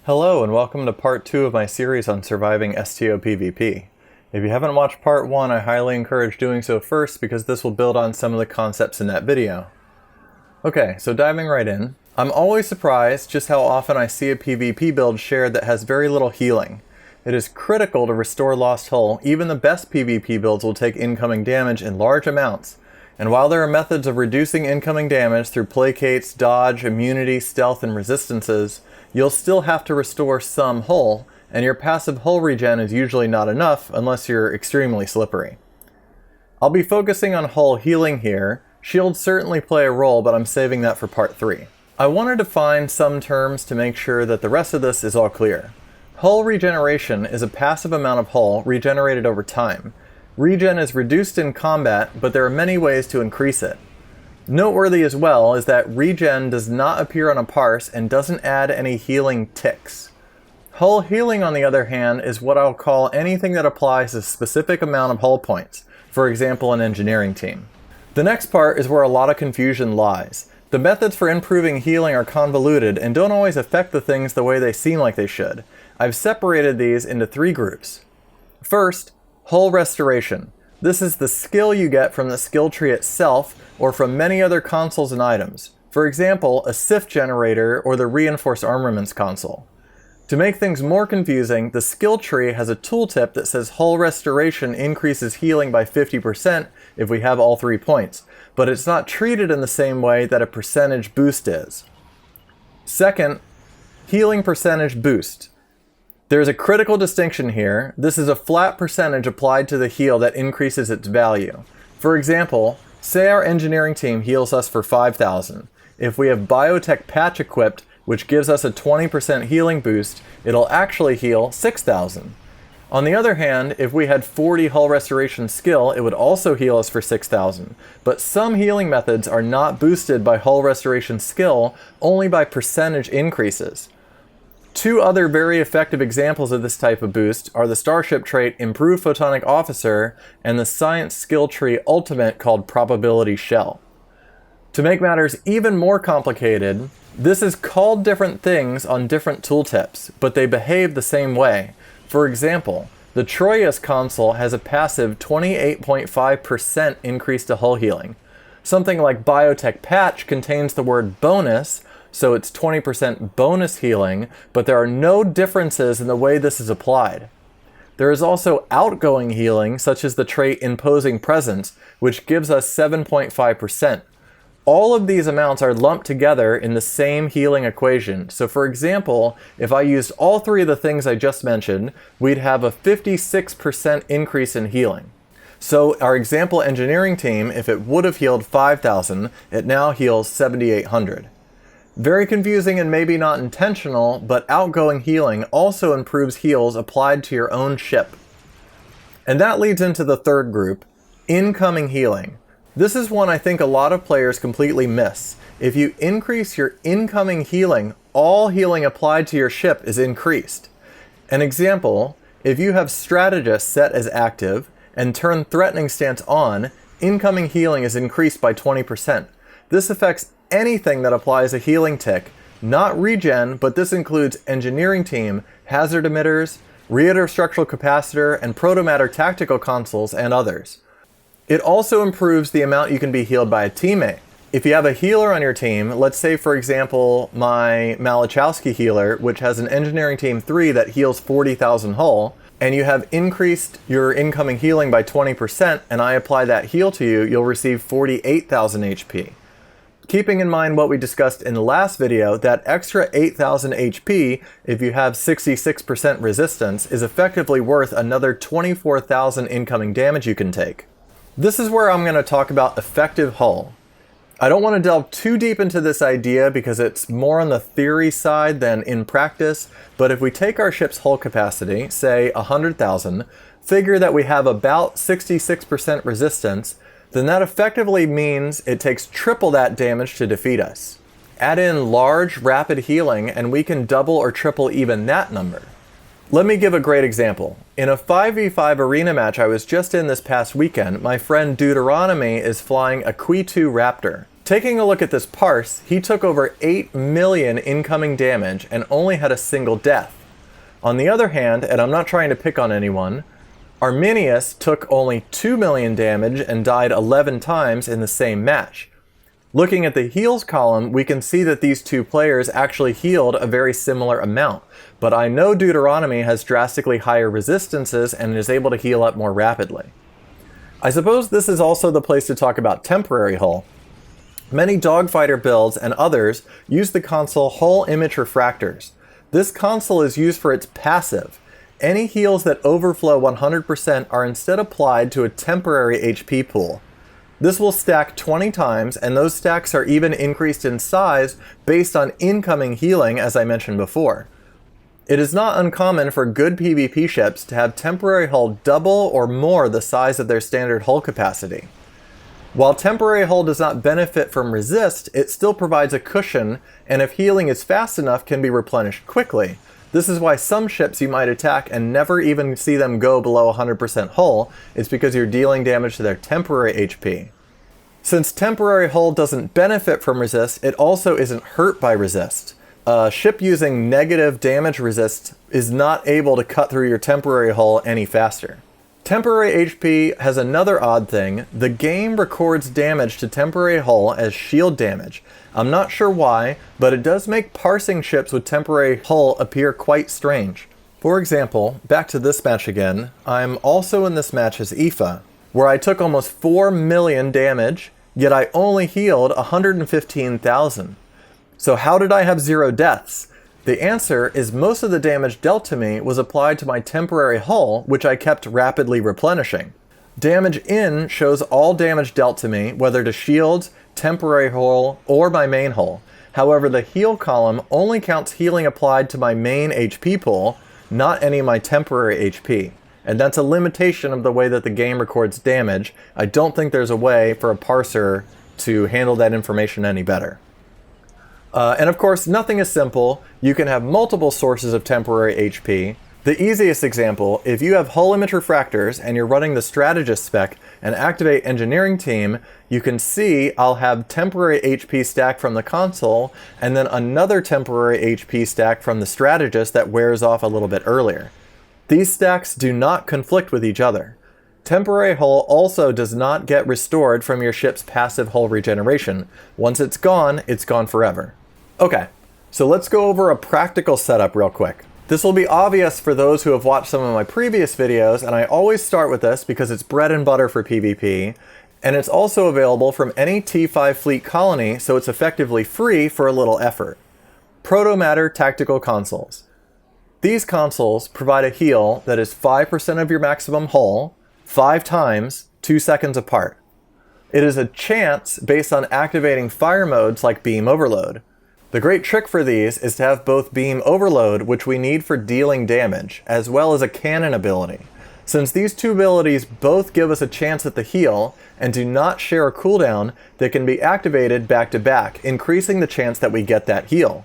Hello and welcome to part 2 of my series on surviving STO PvP. If you haven't watched part 1, I highly encourage doing so first because this will build on some of the concepts in that video. Okay, so diving right in. I'm always surprised just how often I see a PvP build shared that has very little healing. It is critical to restore lost hull. Even the best PvP builds will take incoming damage in large amounts. And while there are methods of reducing incoming damage through placates, dodge, immunity, stealth, and resistances, you'll still have to restore some hull, and your passive hull regen is usually not enough unless you're extremely slippery. I'll be focusing on hull healing here. Shields certainly play a role, but I'm saving that for part 3. I wanted to find some terms to make sure that the rest of this is all clear. Hull regeneration is a passive amount of hull regenerated over time. Regen is reduced in combat, but there are many ways to increase it. Noteworthy as well is that regen does not appear on a parse and doesn't add any healing ticks. Hull healing, on the other hand, is what I'll call anything that applies a specific amount of hull points, for example an engineering team. The next part is where a lot of confusion lies. The methods for improving healing are convoluted and don't always affect the things the way they seem like they should. I've separated these into 3 groups. First, hull restoration. This is the skill you get from the skill tree itself or from many other consoles and items. For example, a SIF generator or the reinforced armaments console. To make things more confusing, the skill tree has a tooltip that says hull restoration increases healing by 50% if we have all 3 points, but it's not treated in the same way that a percentage boost is. Second, healing percentage boost. There's a critical distinction here. This is a flat percentage applied to the heal that increases its value. For example, say our engineering team heals us for 5,000. If we have biotech patch equipped, which gives us a 20% healing boost, it'll actually heal 6,000. On the other hand, if we had 40 hull restoration skill, it would also heal us for 6,000. But some healing methods are not boosted by hull restoration skill, only by percentage increases. 2 other very effective examples of this type of boost are the Starship Trait Improved Photonic Officer and the Science Skill Tree Ultimate called Probability Shell. To make matters even more complicated, this is called different things on different tooltips, but they behave the same way. For example, the Troyes console has a passive 28.5% increase to hull healing. Something like Biotech Patch contains the word bonus, so it's 20% bonus healing, but there are no differences in the way this is applied. There is also outgoing healing, such as the trait Imposing Presence, which gives us 7.5%. All of these amounts are lumped together in the same healing equation. So for example, if I used all 3 of the things I just mentioned, we'd have a 56% increase in healing. So our example engineering team, if it would have healed 5,000, it now heals 7,800. Very confusing and maybe not intentional, but outgoing healing also improves heals applied to your own ship. And that leads into the third group, incoming healing. This is one I think a lot of players completely miss. If you increase your incoming healing, all healing applied to your ship is increased. An example, if you have Strategist set as active and turn Threatening Stance on, incoming healing is increased by 20%. This affects anything that applies a healing tick, not regen, but this includes engineering team, hazard emitters, reactor structural capacitor, and protomatter tactical consoles, and others. It also improves the amount you can be healed by a teammate. If you have a healer on your team, let's say for example my Malachowski healer, which has an engineering team 3 that heals 40,000 hull, and you have increased your incoming healing by 20%, and I apply that heal to you, you'll receive 48,000 HP. Keeping in mind what we discussed in the last video, that extra 8,000 HP, if you have 66% resistance, is effectively worth another 24,000 incoming damage you can take. This is where I'm going to talk about effective hull. I don't want to delve too deep into this idea because it's more on the theory side than in practice, but if we take our ship's hull capacity, say 100,000, figure that we have about 66% resistance, then that effectively means it takes triple that damage to defeat us. Add in large, rapid healing, and we can double or triple even that number. Let me give a great example. In a 5v5 arena match I was just in this past weekend, my friend Deuteronomy is flying a Qui 2 Raptor. Taking a look at this Parse, he took over 8 million incoming damage and only had a single death. On the other hand, and I'm not trying to pick on anyone, Arminius took only 2 million damage and died 11 times in the same match. Looking at the heals column, we can see that these two players actually healed a very similar amount, but I know Deuteronomy has drastically higher resistances and is able to heal up more rapidly. I suppose this is also the place to talk about temporary hull. Many dogfighter builds and others use the console hull image refractors. This console is used for its passive. Any heals that overflow 100% are instead applied to a temporary HP pool. This will stack 20 times, and those stacks are even increased in size based on incoming healing, as I mentioned before. It is not uncommon for good PvP ships to have temporary hull double or more the size of their standard hull capacity. While temporary hull does not benefit from resist, it still provides a cushion, and if healing is fast enough, can be replenished quickly. This is why some ships you might attack and never even see them go below 100% hull. It's because you're dealing damage to their temporary HP. Since temporary hull doesn't benefit from resist, it also isn't hurt by resist. A ship using negative damage resist is not able to cut through your temporary hull any faster. Temporary HP has another odd thing. The game records damage to temporary hull as shield damage. I'm not sure why, but it does make parsing ships with temporary hull appear quite strange. For example, back to this match again, I'm also in this match as Aoife, where I took almost 4 million damage, yet I only healed 115,000. So how did I have 0 deaths? The answer is most of the damage dealt to me was applied to my temporary hull, which I kept rapidly replenishing. Damage in shows all damage dealt to me, whether to shields, temporary hull, or my main hull. However, the heal column only counts healing applied to my main HP pool, not any of my temporary HP. And that's a limitation of the way that the game records damage. I don't think there's a way for a parser to handle that information any better. And of course, nothing is simple. You can have multiple sources of temporary HP. The easiest example, if you have hull image refractors and you're running the strategist spec and activate engineering team, you can see I'll have temporary HP stack from the console and then another temporary HP stack from the strategist that wears off a little bit earlier. These stacks do not conflict with each other. Temporary hull also does not get restored from your ship's passive hull regeneration. Once it's gone forever. Okay, so let's go over a practical setup real quick. This will be obvious for those who have watched some of my previous videos, and I always start with this because it's bread and butter for PvP, and it's also available from any T5 fleet colony, so it's effectively free for a little effort. Proto-Matter Tactical Consoles. These consoles provide a heal that is 5% of your maximum hull, 5 times, 2 seconds apart. It is a chance based on activating fire modes like Beam Overload. The great trick for these is to have both Beam Overload, which we need for dealing damage, as well as a cannon ability. Since these two abilities both give us a chance at the heal, and do not share a cooldown, they can be activated back to back, increasing the chance that we get that heal.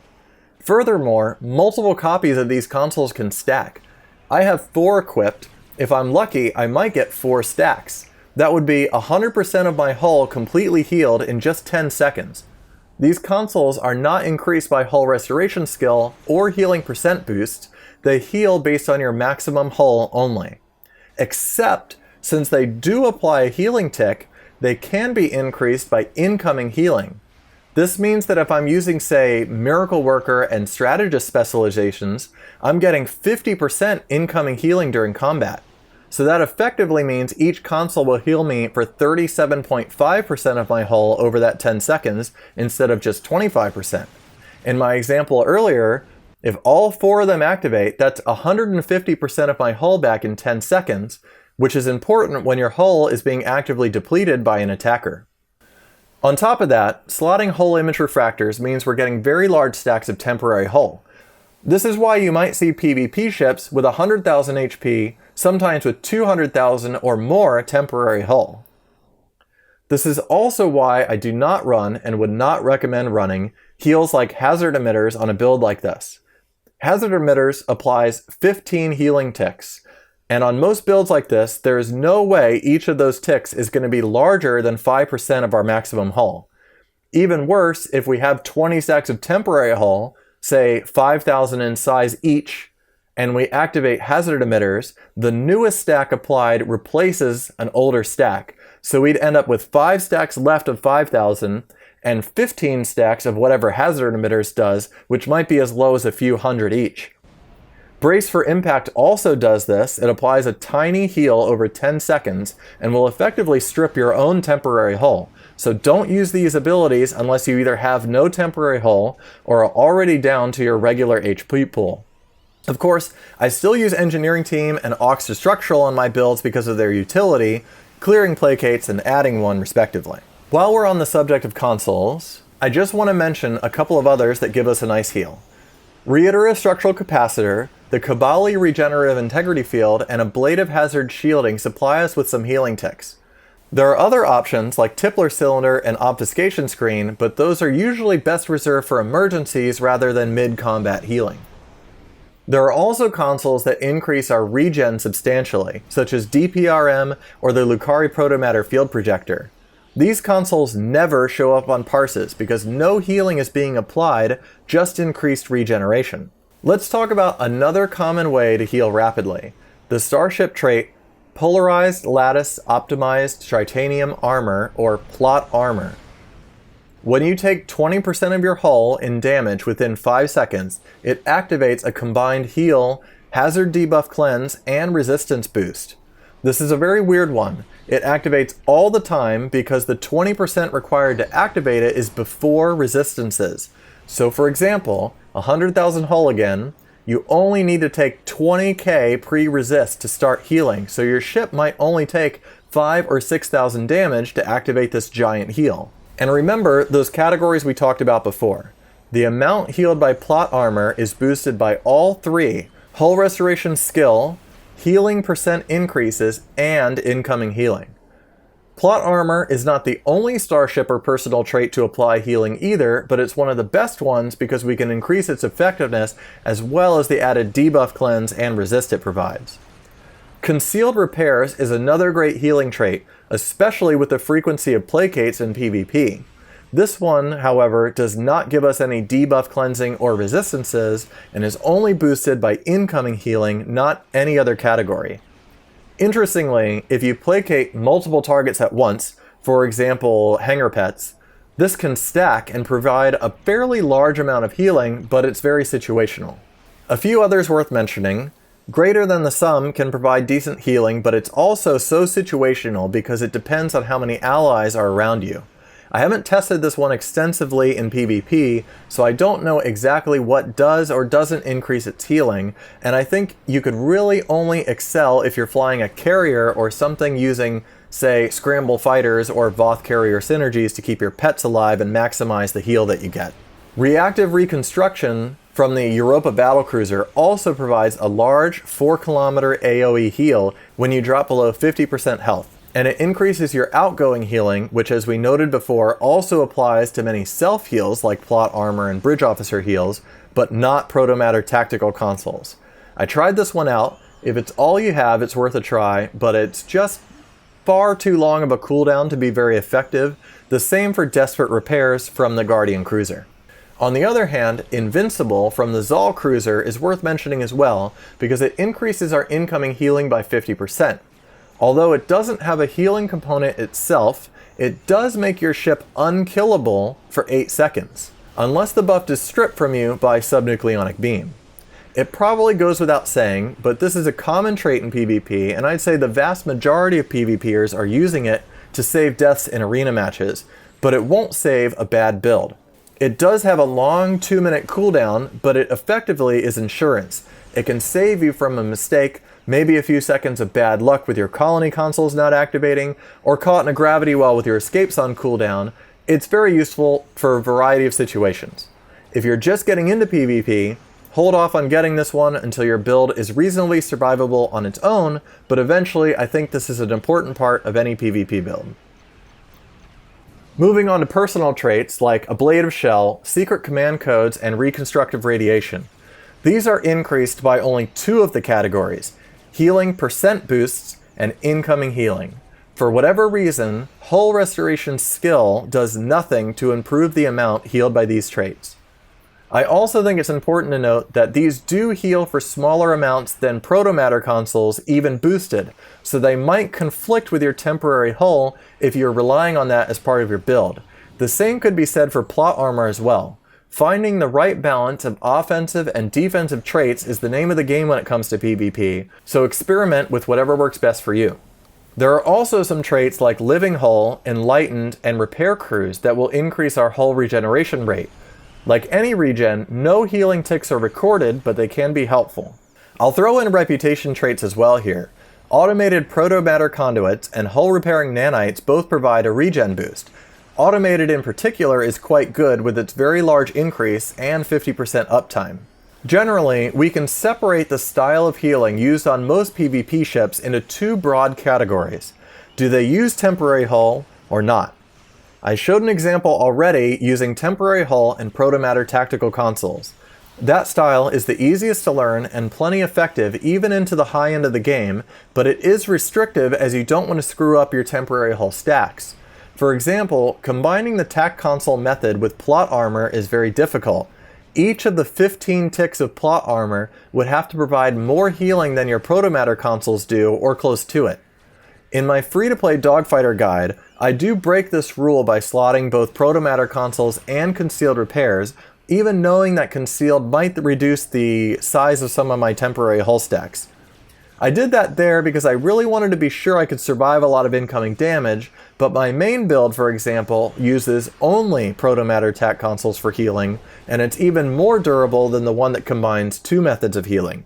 Furthermore, multiple copies of these consoles can stack. I have 4 equipped. If I'm lucky, I might get 4 stacks. That would be 100% of my hull completely healed in just 10 seconds. These consoles are not increased by hull restoration skill or healing percent boost. They heal based on your maximum hull only. Except, since they do apply a healing tick, they can be increased by incoming healing. This means that if I'm using, say, Miracle Worker and Strategist specializations, I'm getting 50% incoming healing during combat. So that effectively means each console will heal me for 37.5% of my hull over that 10 seconds instead of just 25%. In my example earlier, if all 4 of them activate, that's 150% of my hull back in 10 seconds, which is important when your hull is being actively depleted by an attacker. On top of that, slotting hull image refractors means we're getting very large stacks of temporary hull. This is why you might see PvP ships with 100,000 HP, sometimes with 200,000 or more temporary hull. This is also why I do not run and would not recommend running heals like hazard emitters on a build like this. Hazard emitters applies 15 healing ticks, and on most builds like this, there is no way each of those ticks is going to be larger than 5% of our maximum hull. Even worse, if we have 20 stacks of temporary hull, say 5,000 in size each, and we activate hazard emitters, the newest stack applied replaces an older stack. So we'd end up with 5 stacks left of 5,000 and 15 stacks of whatever hazard emitters does, which might be as low as a few hundred each. Brace for Impact also does this. It applies a tiny heal over 10 seconds and will effectively strip your own temporary hull. So don't use these abilities unless you either have no temporary hull or are already down to your regular HP pool. Of course, I still use Engineering Team and Aux to Structural on my builds because of their utility, clearing placates and adding one respectively. While we're on the subject of consoles, I just want to mention a couple of others that give us a nice heal. Reiterative Structural Capacitor, the Kabali Regenerative Integrity Field, and Ablative Hazard Shielding supply us with some healing ticks. There are other options like Tippler Cylinder and Obfuscation Screen, but those are usually best reserved for emergencies rather than mid-combat healing. There are also consoles that increase our regen substantially, such as DPRM or the Lucari Protomatter Field Projector. These consoles never show up on Parses because no healing is being applied, just increased regeneration. Let's talk about another common way to heal rapidly, the Starship Trait Polarized Lattice Optimized Tritanium Armor, or Plot Armor. When you take 20% of your hull in damage within 5 seconds, it activates a combined heal, hazard debuff cleanse, and resistance boost. This is a very weird one. It activates all the time because the 20% required to activate it is before resistances. So for example, 100,000 hull again, you only need to take 20k pre-resist to start healing, so your ship might only take 5,000 or 6,000 damage to activate this giant heal. And remember those categories we talked about before. The amount healed by plot armor is boosted by all 3, hull restoration skill, healing percent increases, and incoming healing. Plot armor is not the only starship or personal trait to apply healing either, but it's one of the best ones because we can increase its effectiveness as well as the added debuff cleanse and resist it provides. Concealed Repairs is another great healing trait, especially with the frequency of placates in PvP. This one, however, does not give us any debuff cleansing or resistances and is only boosted by incoming healing, not any other category. Interestingly, if you placate multiple targets at once, for example hangar pets, this can stack and provide a fairly large amount of healing, but it's very situational. A few others worth mentioning. Greater Than the Sum can provide decent healing, but it's also so situational because it depends on how many allies are around you. I haven't tested this one extensively in PvP, so I don't know exactly what does or doesn't increase its healing, and I think you could really only excel if you're flying a carrier or something using, say, Scramble Fighters or Voth Carrier synergies to keep your pets alive and maximize the heal that you get. Reactive Reconstruction from the Europa Battlecruiser also provides a large 4-kilometer AoE heal when you drop below 50% health. And it increases your outgoing healing, which as we noted before also applies to many self-heals like plot armor and bridge officer heals, but not Protomatter tactical consoles. I tried this one out. If it's all you have, it's worth a try, but it's just far too long of a cooldown to be very effective. The same for Desperate Repairs from the Guardian Cruiser. On the other hand, Invincible from the Zal Cruiser is worth mentioning as well because it increases our incoming healing by 50%. Although it doesn't have a healing component itself, it does make your ship unkillable for 8 seconds, unless the buff is stripped from you by subnucleonic beam. It probably goes without saying, but this is a common trait in PvP, and I'd say the vast majority of PvPers are using it to save deaths in arena matches, but it won't save a bad build. It does have a long 2-minute cooldown, but it effectively is insurance. It can save you from a mistake, maybe a few seconds of bad luck with your colony consoles not activating, or caught in a gravity well with your escapes on cooldown. It's very useful for a variety of situations. If you're just getting into PvP, hold off on getting this one until your build is reasonably survivable on its own, but eventually I think this is an important part of any PvP build. Moving on to personal traits like Ablative Shell, Secret Command Codes, and Reconstructive Radiation. These are increased by only 2 of the categories, healing percent boosts and incoming healing. For whatever reason, hull restoration skill does nothing to improve the amount healed by these traits. I also think it's important to note that these do heal for smaller amounts than protomatter consoles, even boosted, so they might conflict with your temporary hull if you're relying on that as part of your build. The same could be said for plot armor as well. Finding the right balance of offensive and defensive traits is the name of the game when it comes to PvP, so experiment with whatever works best for you. There are also some traits like Living Hull, Enlightened, and Repair Crews that will increase our hull regeneration rate. Like any regen, no healing ticks are recorded, but they can be helpful. I'll throw in reputation traits as well here. Automated protomatter conduits and hull repairing nanites both provide a regen boost. Automated in particular is quite good with its very large increase and 50% uptime. Generally, we can separate the style of healing used on most PvP ships into two broad categories. Do they use temporary hull or not? I showed an example already using temporary hull and protomatter tactical consoles. That style is the easiest to learn and plenty effective even into the high end of the game, but it is restrictive as you don't want to screw up your temporary hull stacks. For example, combining the tac console method with plot armor is very difficult. Each of the 15 ticks of plot armor would have to provide more healing than your protomatter consoles do or close to it. In my free-to-play dogfighter guide, I do break this rule by slotting both protomatter consoles and concealed repairs, even knowing that concealed might reduce the size of some of my temporary hull stacks. I did that there because I really wanted to be sure I could survive a lot of incoming damage, but my main build, for example, uses only protomatter tac consoles for healing, and it's even more durable than the one that combines two methods of healing.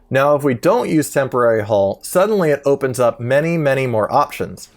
Now, if we don't use temporary hull, suddenly it opens up many more options.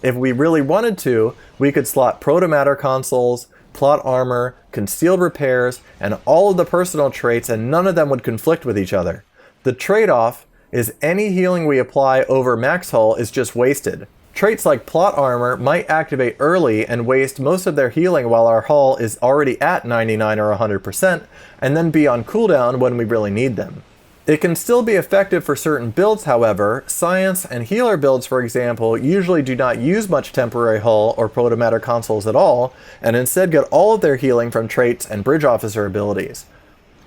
If we really wanted to, we could slot protomatter consoles, plot armor, concealed repairs, and all of the personal traits, and none of them would conflict with each other. The trade-off is any healing we apply over max hull is just wasted. Traits like plot armor might activate early and waste most of their healing while our hull is already at 99 or 100%, and then be on cooldown when we really need them. It can still be effective for certain builds, however. Science and healer builds, for example, usually do not use much temporary hull or protomatter consoles at all, and instead get all of their healing from traits and bridge officer abilities.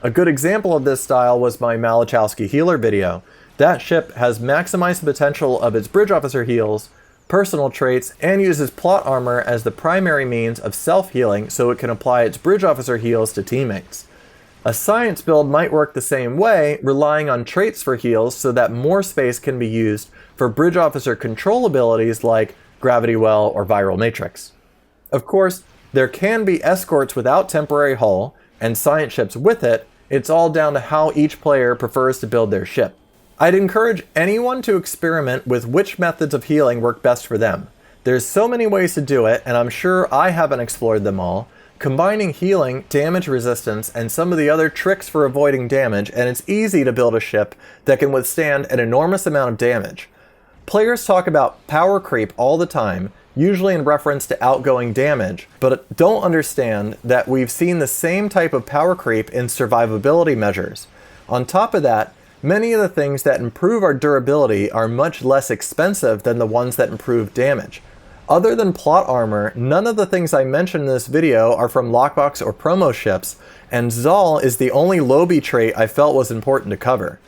A good example of this style was my Malachowski healer video. That ship has maximized the potential of its bridge officer heals, personal traits, and uses plot armor as the primary means of self-healing so it can apply its bridge officer heals to teammates. A science build might work the same way, relying on traits for heals so that more space can be used for bridge officer control abilities like gravity well or viral matrix. Of course, there can be escorts without temporary hull, and science ships with it. It's all down to how each player prefers to build their ship. I'd encourage anyone to experiment with which methods of healing work best for them. There's so many ways to do it, and I'm sure I haven't explored them all. Combining healing, damage resistance, and some of the other tricks for avoiding damage, and it's easy to build a ship that can withstand an enormous amount of damage. Players talk about power creep all the time, usually in reference to outgoing damage, but don't understand that we've seen the same type of power creep in survivability measures. On top of that, many of the things that improve our durability are much less expensive than the ones that improve damage. Other than plot armor, none of the things I mentioned in this video are from lockbox or promo ships, and Zal is the only lobby trait I felt was important to cover.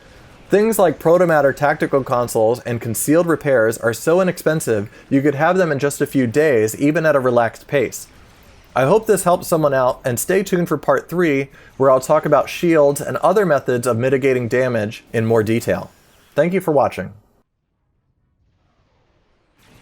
Things like protomatter tactical consoles and concealed repairs are so inexpensive you could have them in just a few days, even at a relaxed pace. I hope this helps someone out, and stay tuned for part 3, where I'll talk about shields and other methods of mitigating damage in more detail. Thank you for watching.